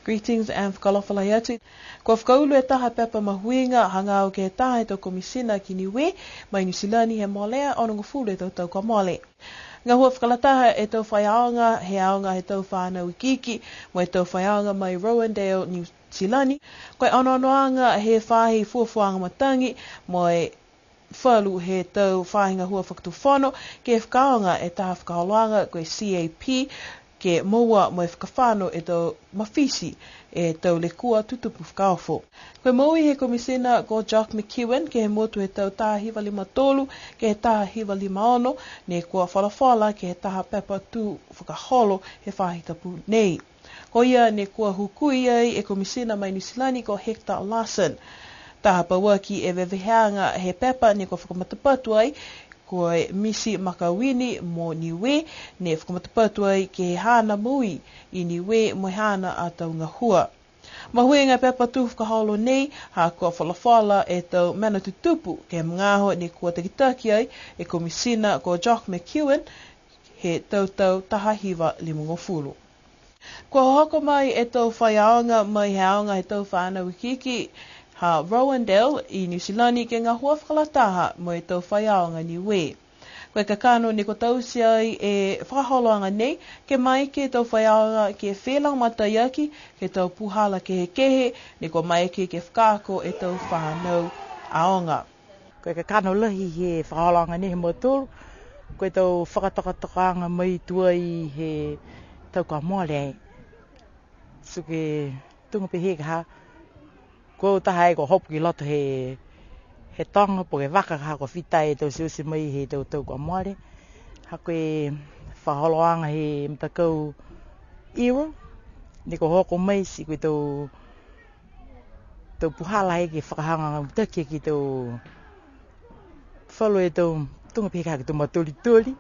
Greetings and whakalawhalai atu. Kua whakaulu e taha pepa mahuinga hanga o ke taha e tau komisina ki niwe, mai Niusilani he molea ono ngafulu e tau kwa mole. Ngā hua whakalataha e tau whaiaonga, he aonga he tau whānau ikiki, mo e tau whaiaonga mai Rowendale, Niusilani. Koe anoanoanga he whāhi fuafuanga matangi, mo e whalu he tau whāhinga hua whakatuwhono, ke whakaonga e taha whakaholoanga koe CAP, ke moua mo e whakawhano e tau mawhisi e tau le kua tutupu whakaofo. Koe maui he komisina ko Jock McEwen ke he motu he tau taha hiwa lima tolu ke he taha hiwa lima ono ne kua whalawhala ke he taha pepa tu whakaholo he whahitapu nei. Ko ia ne kua hukui ai e komisina mai Niusilani ko Hector Larson. Taha pawaki e weweheanga he pepa ne kua whakamatapatu ai koe Misi Makawini mo niwe, ne whakamatapatu ai ke he hana mui i niwe mo he hana a tau ngahua. Mahui ngai pepa tu whakaholo nei, ha kua whalawhala e tau mana tutupu ke mngaho ne kua takitaki ai e komisina ko Jock McEwen he tau taha hiwa limungofulu. Kua hoko mai e tau whaiaonga mai he aonga he tau whānau ikiki, ha Rowendale i Niusilani ke ngā hua whakalataha mo e tau whaiaonga niwe. Koe kakano ne ko tausia ai e whakaholoanga nei, ke mai ke tau whaiaonga ke whelang mataiaki, ke tau puhala ke he kehe, ne ko mai ke whakako e tau whanau aonga. Koe kakano lahi he whakaholoanga nei he motoro, koe tau whakatokatokanga mai tua i he tau ka moale ai. So ke tunga pe he kaha, ko taha e ko hopu ki loto he tonga po ke waka ka ko whitai e tau siusi mai he tau kwa moare. Ha koe whaholoanga he mtakau iro, ni ko hoko mai si koe tau puhala he ke whakahanga mtaki ki tau whalo e tau tunga pe kaha ki tau matoli-toli.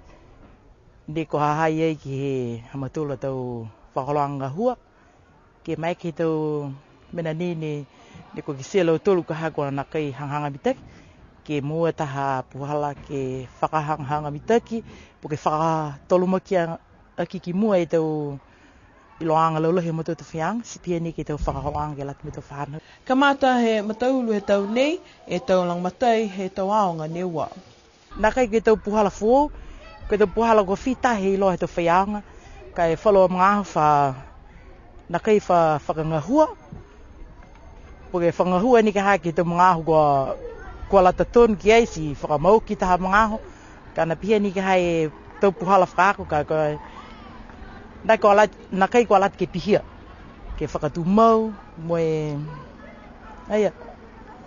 Ni ko hahai ai ki he hamatula tau whaholoanga hua. Ke mai ki tau mena ni ko ki selo tolu ka hagona na kai hanganga mitaki ke mua taha puhala ke whakahanga mitaki po ke whakatolumaki aki ki mua e tau iloanga laulahi mo tau whiang si pia ni ke tau whakaholoanga ke lati me tau whanau. Kamata he mataulu he tau nei e tau lang matai he tau aonga neua. Na kai ke tau puhala fuo, ke tau puhala ko whitahi ilo he tau whianga kai whalo mga wha na kai whakangahua. Porque whangahua ni ka haki tau mga ahu kua lata tonu ki ai si whakamau ki taha mga ahu. Ka na pia ni ka hai tau puhala whakaako ka koe. Na kai kua lati ke pihia. Ke whakatu mau, moe... Aia,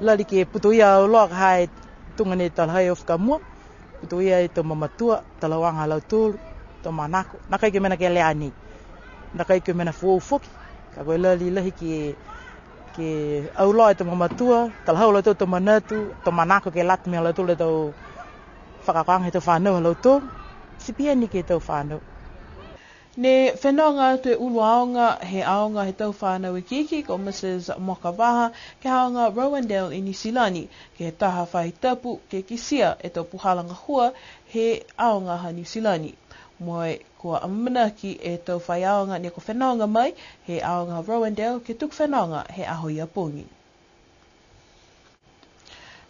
lali ke puto ia o loa ka hai tungane talahai o whakamua. Puto ia e tau mamatua, talawanga lau tolu, tau manako. Na kai ke mena ke lea ni. Na kai ke mena fuo ufoki. Ka koe lali lahi ke au loa e tau mamatua, talahau lau tau manatu, tau manako ke lati mea lau tolu e tau whakakanga he tau whanau lau tolu. Si pia ni ke tau whanau. Ne whenonga atu e ulu aonga he tau whanau i kiki ko Mrs. Mokavaha ke aonga Rowendale i Niusilani ke he taha whahitapu ke kisia e tau puhalanga hua he aonga ha Niusilani. Moe kua amanaki e tau whaiaonga ne ko whenonga mai he aonga Rowendale ke tuk whenonga he aho i apungi.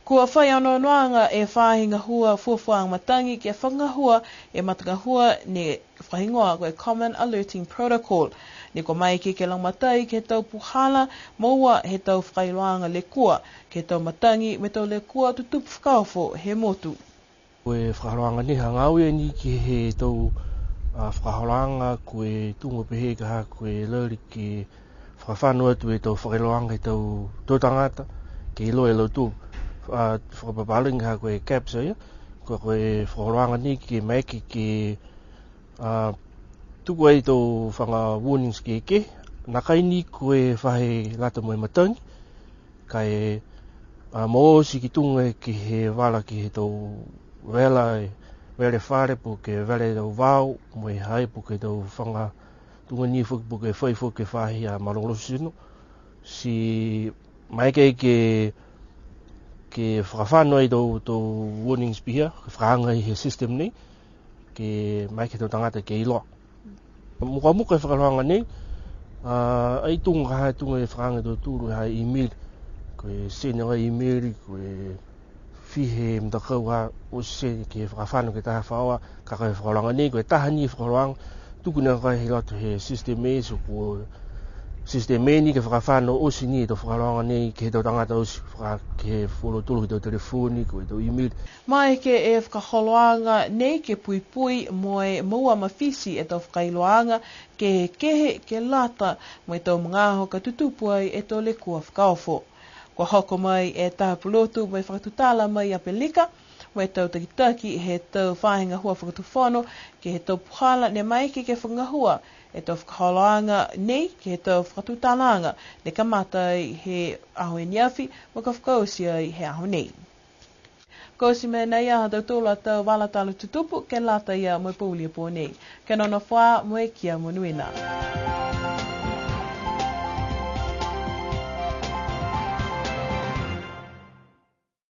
Kua whai anoanoanga e whahinga hua fuafuanga matangi ke whangahua e matangahua ne whahingoa koe Common Alerting Protocol. Ne ko mai ke lang matai ke tau puhala maua he tau whailoanga le kua ke tau matangi me tau le kua tutupu whakaofo he motu. Koe whakaroanga ni hangaue ni ki he tau whakaroanga koe tungo pehe kaha koe lari ki whakawhanua tu e tau whakaroanga he tau tōtangata ke ilo e lau tū. Whakapapalinga ha koe caps ia, koe whakaroanga ni ki maiki ki tuku ai tau whanga warnings ki eke. Nā kai ni koe whahe lata moe matangi, kai mo si ki tunga ki he wala ki he tau wele whare po ke wele tau wau, moe hai po ke tau whanga tunga ni whuki po ke whai whuki whahi a marongolosino. Si mai kei ke whakawhanua i tau warnings pihia, ke whakahanga i he system nei, ke mai ke tau tangata ke iloa. Muka e whakaroanga nei, ai tunga hai tunga e whakanga tō tūru hai email. Koe sene wai email, koe fihe mtakau ha o se ke whakawhanu ke taha whaoa, ka kai whakalanga nei, koe taha ni whakalanga, tuku nea kai he lato he system e, so ko system e ni ke whakawhanu o si ni e tō whakalanga nei, ke he tau tangata o si ke wholo tolu ki tau telefoni, koe tau email. Mai ke e whakaholoanga nei ke pui pui moe maua mawhisi e tau whakailoanga ke kehe ke lata moe tau mga ho ka tutupuai e tō le kua whakaofo. Kua hoko mai e taha pulotu mai whakatutala mai a pelika, mai tau takitaki he tau whahinga hua whakatuwhono, ke he tau puhala ne mai ke whangahua, e tau whakaholoanga nei ke he tau whakatutalanga, ne kamatai he aho e niafi, mo ka whakausia he aho nei. Kausi me nei aha tau tōla tau wala talu tutupu, ke lata ia mo paulia po nei. Ke nona whaa mo e kia monuina.